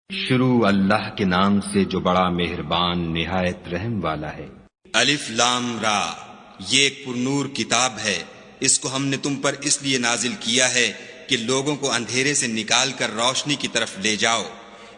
شروع اللہ کے نام سے جو بڑا مہربان نہایت رحم والا ہے۔ الف لام را، یہ ایک پرنور کتاب ہے، اس کو ہم نے تم پر اس لیے نازل کیا ہے کہ لوگوں کو اندھیرے سے نکال کر روشنی کی طرف لے جاؤ،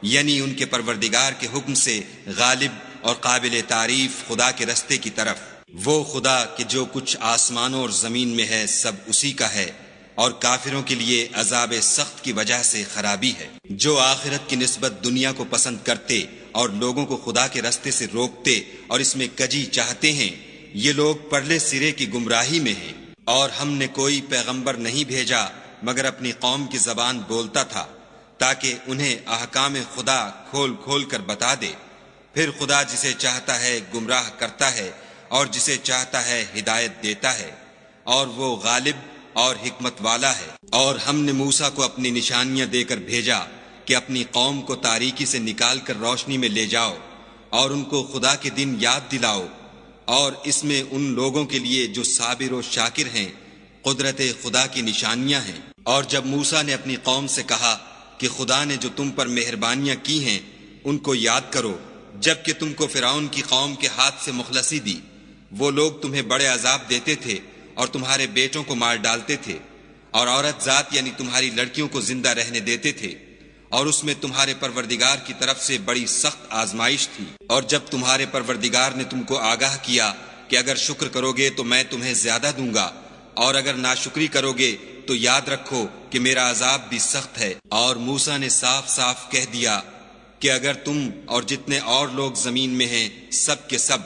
یعنی ان کے پروردگار کے حکم سے غالب اور قابل تعریف خدا کے رستے کی طرف۔ وہ خدا کہ جو کچھ آسمانوں اور زمین میں ہے سب اسی کا ہے، اور کافروں کے لیے عذاب سخت کی وجہ سے خرابی ہے۔ جو آخرت کی نسبت دنیا کو پسند کرتے اور لوگوں کو خدا کے رستے سے روکتے اور اس میں کجی چاہتے ہیں، یہ لوگ پرلے سرے کی گمراہی میں ہیں۔ اور ہم نے کوئی پیغمبر نہیں بھیجا مگر اپنی قوم کی زبان بولتا تھا، تاکہ انہیں احکام خدا کھول کھول کر بتا دے۔ پھر خدا جسے چاہتا ہے گمراہ کرتا ہے اور جسے چاہتا ہے ہدایت دیتا ہے، اور وہ غالب اور حکمت والا ہے۔ اور ہم نے موسیٰ کو اپنی نشانیاں دے کر بھیجا کہ اپنی قوم کو تاریکی سے نکال کر روشنی میں لے جاؤ، اور ان کو خدا کے دن یاد دلاؤ، اور اس میں ان لوگوں کے لیے جو صابر و شاکر ہیں قدرت خدا کی نشانیاں ہیں۔ اور جب موسیٰ نے اپنی قوم سے کہا کہ خدا نے جو تم پر مہربانیاں کی ہیں ان کو یاد کرو، جبکہ تم کو فرعون کی قوم کے ہاتھ سے مخلصی دی، وہ لوگ تمہیں بڑے عذاب دیتے تھے اور تمہارے بیٹوں کو مار ڈالتے تھے، اور عورت ذات یعنی تمہاری لڑکیوں کو زندہ رہنے دیتے تھے، اور اس میں تمہارے پروردگار کی طرف سے بڑی سخت آزمائش تھی۔ اور جب تمہارے پروردگار نے تم کو آگاہ کیا کہ اگر شکر کرو گے تو میں تمہیں زیادہ دوں گا، اور اگر ناشکری کرو گے تو یاد رکھو کہ میرا عذاب بھی سخت ہے۔ اور موسیٰ نے صاف صاف کہہ دیا کہ اگر تم اور جتنے اور لوگ زمین میں ہیں سب کے سب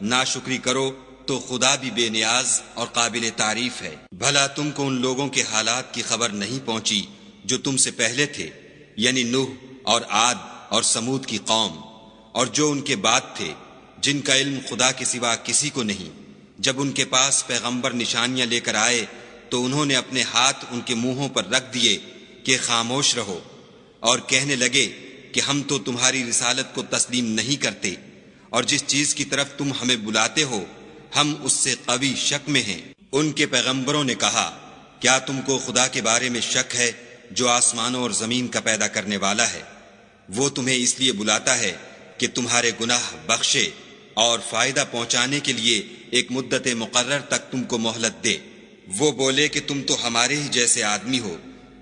ناشکری کرو تو خدا بھی بے نیاز اور قابل تعریف ہے۔ بھلا تم کو ان لوگوں کے حالات کی خبر نہیں پہنچی جو تم سے پہلے تھے، یعنی نوح اور عاد اور سمود کی قوم، اور جو ان کے بعد تھے، جن کا علم خدا کے سوا کسی کو نہیں۔ جب ان کے پاس پیغمبر نشانیاں لے کر آئے تو انہوں نے اپنے ہاتھ ان کے منہوں پر رکھ دیے کہ خاموش رہو، اور کہنے لگے کہ ہم تو تمہاری رسالت کو تسلیم نہیں کرتے، اور جس چیز کی طرف تم ہمیں بلاتے ہو ہم اس سے قوی شک میں ہیں۔ ان کے پیغمبروں نے کہا، کیا تم کو خدا کے بارے میں شک ہے جو آسمانوں اور زمین کا پیدا کرنے والا ہے؟ وہ تمہیں اس لیے بلاتا ہے کہ تمہارے گناہ بخشے اور فائدہ پہنچانے کے لیے ایک مدت مقرر تک تم کو مہلت دے۔ وہ بولے کہ تم تو ہمارے ہی جیسے آدمی ہو،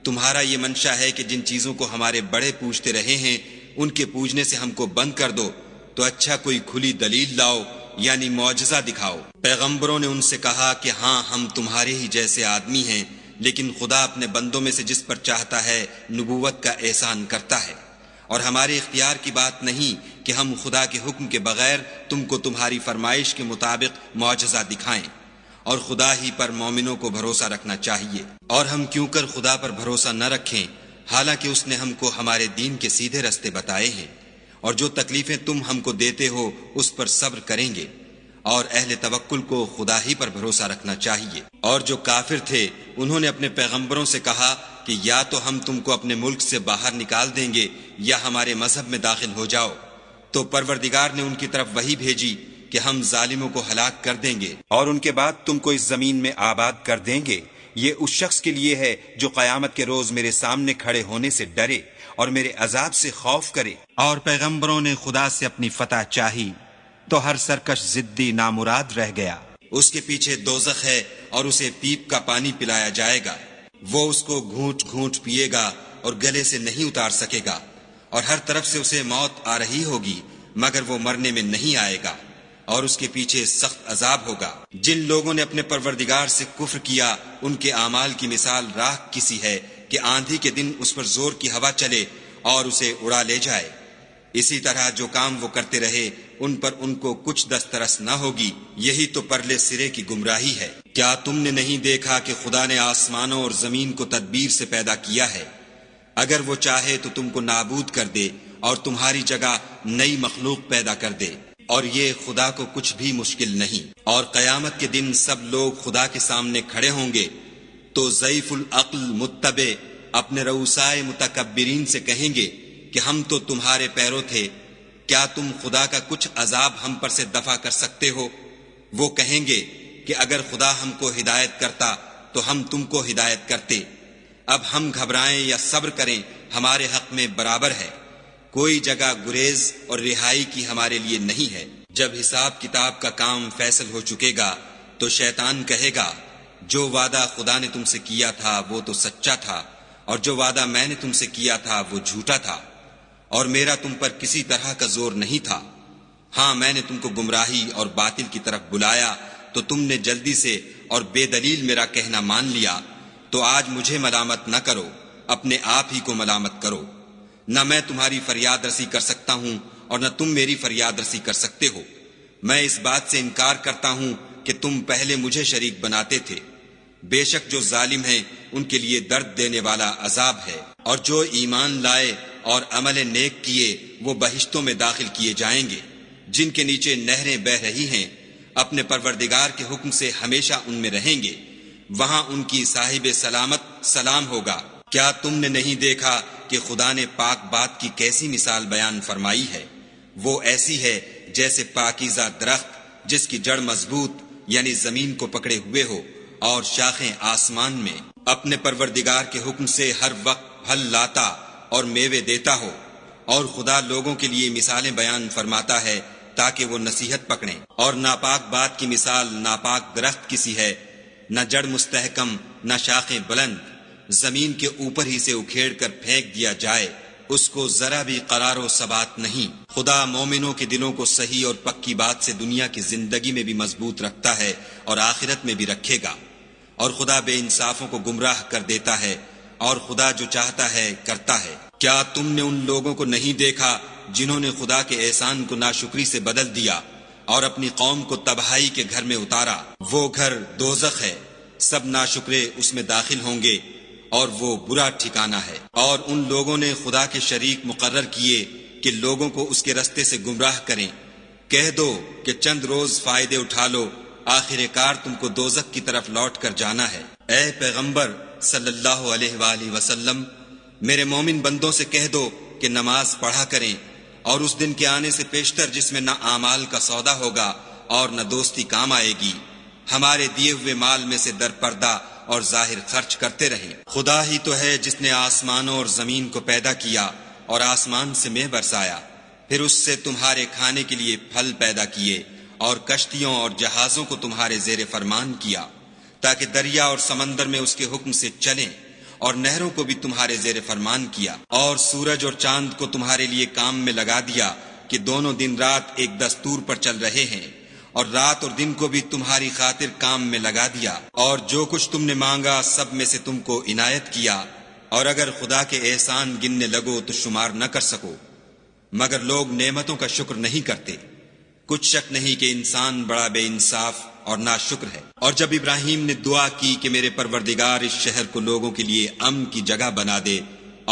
تمہارا یہ منشا ہے کہ جن چیزوں کو ہمارے بڑے پوجتے رہے ہیں ان کے پوجنے سے ہم کو بند کر دو، تو اچھا کوئی کھلی دلیل لاؤ، یعنی معجزہ دکھاؤ۔ پیغمبروں نے ان سے کہا کہ ہاں ہم تمہارے ہی جیسے آدمی ہیں، لیکن خدا اپنے بندوں میں سے جس پر چاہتا ہے نبوت کا احسان کرتا ہے، اور ہمارے اختیار کی بات نہیں کہ ہم خدا کے حکم کے بغیر تم کو تمہاری فرمائش کے مطابق معجزہ دکھائیں، اور خدا ہی پر مومنوں کو بھروسہ رکھنا چاہیے۔ اور ہم کیوں کر خدا پر بھروسہ نہ رکھیں حالانکہ اس نے ہم کو ہمارے دین کے سیدھے رستے بتائے ہیں، اور جو تکلیفیں تم ہم کو دیتے ہو اس پر صبر کریں گے، اور اہل توکل کو خدا ہی پر بھروسہ رکھنا چاہیے۔ اور جو کافر تھے انہوں نے اپنے پیغمبروں سے کہا کہ یا تو ہم تم کو اپنے ملک سے باہر نکال دیں گے یا ہمارے مذہب میں داخل ہو جاؤ، تو پروردگار نے ان کی طرف وحی بھیجی کہ ہم ظالموں کو ہلاک کر دیں گے، اور ان کے بعد تم کو اس زمین میں آباد کر دیں گے۔ یہ اس شخص کے لیے ہے جو قیامت کے روز میرے سامنے کھڑے ہونے سے ڈرے اور میرے عذاب سے خوف کرے۔ اور پیغمبروں نے خدا سے اپنی فتح چاہی تو ہر سرکش ضدی نامراد رہ گیا۔ اس کے پیچھے دوزخ ہے اور اسے پیپ کا پانی پلایا جائے گا، وہ اس کو گھونٹ گھونٹ پیے گا اور گلے سے نہیں اتار سکے گا، اور ہر طرف سے اسے موت آ رہی ہوگی مگر وہ مرنے میں نہیں آئے گا، اور اس کے پیچھے سخت عذاب ہوگا۔ جن لوگوں نے اپنے پروردگار سے کفر کیا ان کے اعمال کی مثال راکھ کسی ہے کہ آندھی کے دن اس پر زور کی ہوا چلے اور اسے اڑا لے جائے۔ اسی طرح جو کام وہ کرتے رہے ان پر ان کو کچھ دسترس نہ ہوگی، یہی تو پرلے سرے کی گمراہی ہے۔ کیا تم نے نہیں دیکھا کہ خدا نے آسمانوں اور زمین کو تدبیر سے پیدا کیا ہے؟ اگر وہ چاہے تو تم کو نابود کر دے اور تمہاری جگہ نئی مخلوق پیدا کر دے، اور یہ خدا کو کچھ بھی مشکل نہیں۔ اور قیامت کے دن سب لوگ خدا کے سامنے کھڑے ہوں گے تو ضعیف العقل متبع اپنے رؤسائے متکبرین سے کہیں گے کہ ہم تو تمہارے پیرو تھے، کیا تم خدا کا کچھ عذاب ہم پر سے دفع کر سکتے ہو؟ وہ کہیں گے کہ اگر خدا ہم کو ہدایت کرتا تو ہم تم کو ہدایت کرتے، اب ہم گھبرائیں یا صبر کریں ہمارے حق میں برابر ہے، کوئی جگہ گریز اور رہائی کی ہمارے لیے نہیں ہے۔ جب حساب کتاب کا کام فیصل ہو چکے گا تو شیطان کہے گا جو وعدہ خدا نے تم سے کیا تھا وہ تو سچا تھا، اور جو وعدہ میں نے تم سے کیا تھا وہ جھوٹا تھا، اور میرا تم پر کسی طرح کا زور نہیں تھا۔ ہاں میں نے تم کو گمراہی اور باطل کی طرف بلایا تو تم نے جلدی سے اور بے دلیل میرا کہنا مان لیا، تو آج مجھے ملامت نہ کرو، اپنے آپ ہی کو ملامت کرو۔ نہ میں تمہاری فریاد رسی کر سکتا ہوں اور نہ تم میری فریاد رسی کر سکتے ہو۔ میں اس بات سے انکار کرتا ہوں کہ تم پہلے مجھے شریک بناتے تھے۔ بے شک جو ظالم ہیں ان کے لیے درد دینے والا عذاب ہے، اور جو ایمان لائے اور عمل نیک کیے وہ بہشتوں میں داخل کیے جائیں گے جن کے نیچے نہریں بہہ رہی ہیں، اپنے پروردگار کے حکم سے ہمیشہ ان میں رہیں گے، وہاں ان کی صاحب سلامت سلام ہوگا۔ کیا تم نے نہیں دیکھا کہ خدا نے پاک بات کی کیسی مثال بیان فرمائی ہے؟ وہ ایسی ہے جیسے پاکیزہ درخت جس کی جڑ مضبوط یعنی زمین کو پکڑے ہوئے ہو اور شاخیں آسمان میں، اپنے پروردگار کے حکم سے ہر وقت پھل لاتا اور میوے دیتا ہو۔ اور خدا لوگوں کے لیے مثالیں بیان فرماتا ہے تاکہ وہ نصیحت پکڑیں۔ اور ناپاک بات کی مثال ناپاک درخت کی سی ہے، نہ جڑ مستحکم نہ شاخیں بلند، زمین کے اوپر ہی سے اکھیڑ کر پھینک دیا جائے، اس کو ذرا بھی قرار و ثبات نہیں۔ خدا مومنوں کے دلوں کو صحیح اور پکی بات سے دنیا کی زندگی میں بھی مضبوط رکھتا ہے اور آخرت میں بھی رکھے گا، اور خدا بے انصافوں کو گمراہ کر دیتا ہے، اور خدا جو چاہتا ہے کرتا ہے۔ کیا تم نے ان لوگوں کو نہیں دیکھا جنہوں نے خدا کے احسان کو ناشکری سے بدل دیا اور اپنی قوم کو تباہی کے گھر میں اتارا؟ وہ گھر دوزخ ہے، سب ناشکرے اس میں داخل ہوں گے، اور وہ برا ٹھکانہ ہے۔ اور ان لوگوں نے خدا کے شریک مقرر کیے کہ لوگوں کو اس کے رستے سے گمراہ کریں۔ کہہ دو کہ چند روز فائدے اٹھا لو، آخر کار تم کو دوزخ کی طرف لوٹ کر جانا ہے۔ اے پیغمبر صلی اللہ علیہ وآلہ وسلم، میرے مومن بندوں سے کہہ دو کہ نماز پڑھا کریں، اور اس دن کے آنے سے پیشتر جس میں نہ اعمال کا سودا ہوگا اور نہ دوستی کام آئے گی، ہمارے دیے ہوئے مال میں سے در پردہ اور ظاہر خرچ کرتے رہیں۔ خدا ہی تو ہے جس نے آسمانوں اور زمین کو پیدا کیا اور آسمان سے مے برسایا، پھر اس سے تمہارے کھانے کے لیے پھل پیدا کیے، اور کشتیوں اور جہازوں کو تمہارے زیر فرمان کیا تاکہ دریا اور سمندر میں اس کے حکم سے چلیں، اور نہروں کو بھی تمہارے زیر فرمان کیا، اور سورج اور چاند کو تمہارے لیے کام میں لگا دیا کہ دونوں دن رات ایک دستور پر چل رہے ہیں، اور رات اور دن کو بھی تمہاری خاطر کام میں لگا دیا، اور جو کچھ تم نے مانگا سب میں سے تم کو عنایت کیا، اور اگر خدا کے احسان گننے لگو تو شمار نہ کر سکو، مگر لوگ نعمتوں کا شکر نہیں کرتے۔ کچھ شک نہیں کہ انسان بڑا بے انصاف اور ناشکر ہے۔ اور جب ابراہیم نے دعا کی کہ میرے پروردگار اس شہر کو لوگوں کے لیے امن کی جگہ بنا دے،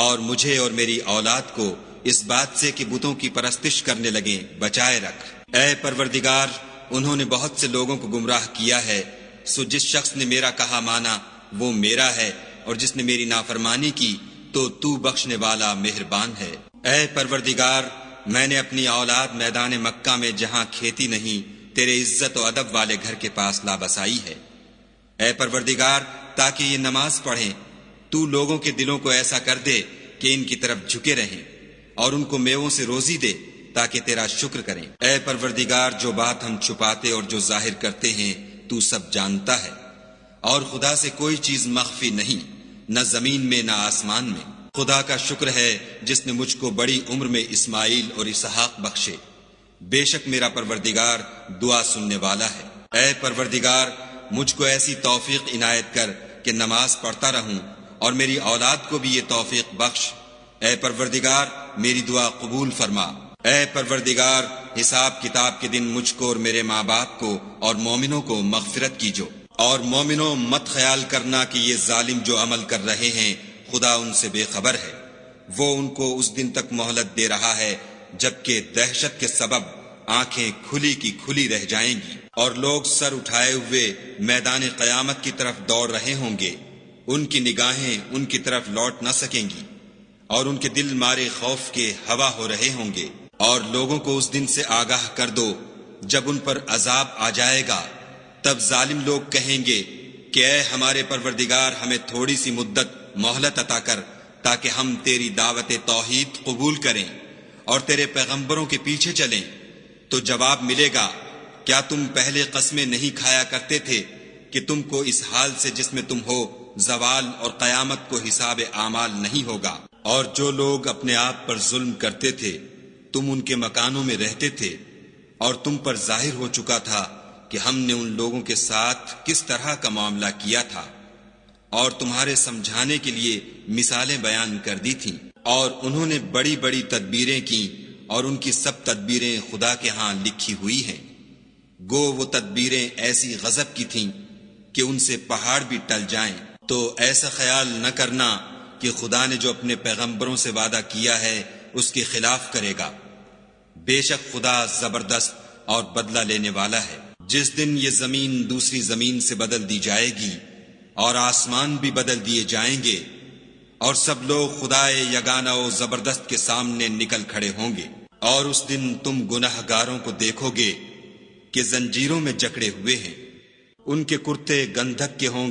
اور مجھے اور میری اولاد کو اس بات سے کہ بتوں کی پرستش کرنے لگیں بچائے رکھ۔ اے پروردگار، انہوں نے بہت سے لوگوں کو گمراہ کیا ہے، سو جس شخص نے میرا کہا مانا وہ میرا ہے، اور جس نے میری نافرمانی کی تو بخشنے والا مہربان ہے۔ اے پروردگار، میں نے اپنی اولاد میدان مکہ میں جہاں کھیتی نہیں تیرے عزت و ادب والے گھر کے پاس لابسائی ہے۔ اے پروردگار، تاکہ یہ نماز پڑھیں، تو لوگوں کے دلوں کو ایسا کر دے کہ ان کی طرف جھکے رہیں، اور ان کو میووں سے روزی دے تاکہ تیرا شکر کریں۔ اے پروردگار، جو بات ہم چھپاتے اور جو ظاہر کرتے ہیں تو سب جانتا ہے، اور خدا سے کوئی چیز مخفی نہیں، نہ زمین میں نہ آسمان میں۔ خدا کا شکر ہے جس نے مجھ کو بڑی عمر میں اسماعیل اور اسحاق بخشے، بے شک میرا پروردگار دعا سننے والا ہے۔ اے پروردگار، مجھ کو ایسی توفیق عنایت کر کہ نماز پڑھتا رہوں، اور میری اولاد کو بھی یہ توفیق بخش۔ اے پروردگار، میری دعا قبول فرما۔ اے پروردگار، حساب کتاب کے دن مجھ کو اور میرے ماں باپ کو اور مومنوں کو مغفرت کیجو۔ اور مومنوں، مت خیال کرنا کہ یہ ظالم جو عمل کر رہے ہیں خدا ان سے بے خبر ہے، وہ ان کو اس دن تک مہلت دے رہا ہے جبکہ دہشت کے سبب آنکھیں کھلی کی کھلی رہ جائیں گی، اور لوگ سر اٹھائے ہوئے میدان قیامت کی طرف دوڑ رہے ہوں گے، ان کی نگاہیں ان کی طرف لوٹ نہ سکیں گی، اور ان کے دل مارے خوف کے ہوا ہو رہے ہوں گے۔ اور لوگوں کو اس دن سے آگاہ کر دو جب ان پر عذاب آ جائے گا، تب ظالم لوگ کہیں گے کہ اے ہمارے پروردگار، ہمیں تھوڑی سی مدت مہلت عطا کر تاکہ ہم تیری دعوت توحید قبول کریں اور تیرے پیغمبروں کے پیچھے چلیں تو جواب ملے گا، کیا تم پہلے قسمیں نہیں کھایا کرتے تھے کہ تم کو اس حال سے جس میں تم ہو زوال اور قیامت کو حساب اعمال نہیں ہوگا؟ اور جو لوگ اپنے آپ پر ظلم کرتے تھے تم ان کے مکانوں میں رہتے تھے، اور تم پر ظاہر ہو چکا تھا کہ ہم نے ان لوگوں کے ساتھ کس طرح کا معاملہ کیا تھا، اور تمہارے سمجھانے کے لیے مثالیں بیان کر دی تھیں، اور انہوں نے بڑی بڑی تدبیریں کی، اور ان کی سب تدبیریں خدا کے ہاں لکھی ہوئی ہیں۔ گو وہ تدبیریں ایسی غضب کی تھیں کہ ان سے پہاڑ بھی ٹل جائیں۔ تو ایسا خیال نہ کرنا کہ خدا نے جو اپنے پیغمبروں سے وعدہ کیا ہے اس کے خلاف کرے گا۔ بے شک خدا زبردست اور بدلہ لینے والا ہے۔ جس دن یہ زمین دوسری زمین سے بدل دی جائے گی اور آسمان بھی بدل دیے جائیں گے، اور سب لوگ خدائے یگانہ و زبردست کے سامنے نکل کھڑے ہوں گے، اور اس دن تم گناہ گاروں کو دیکھو گے کہ زنجیروں میں جکڑے ہوئے ہیں، ان کے کرتے گندھک کے ہوں گے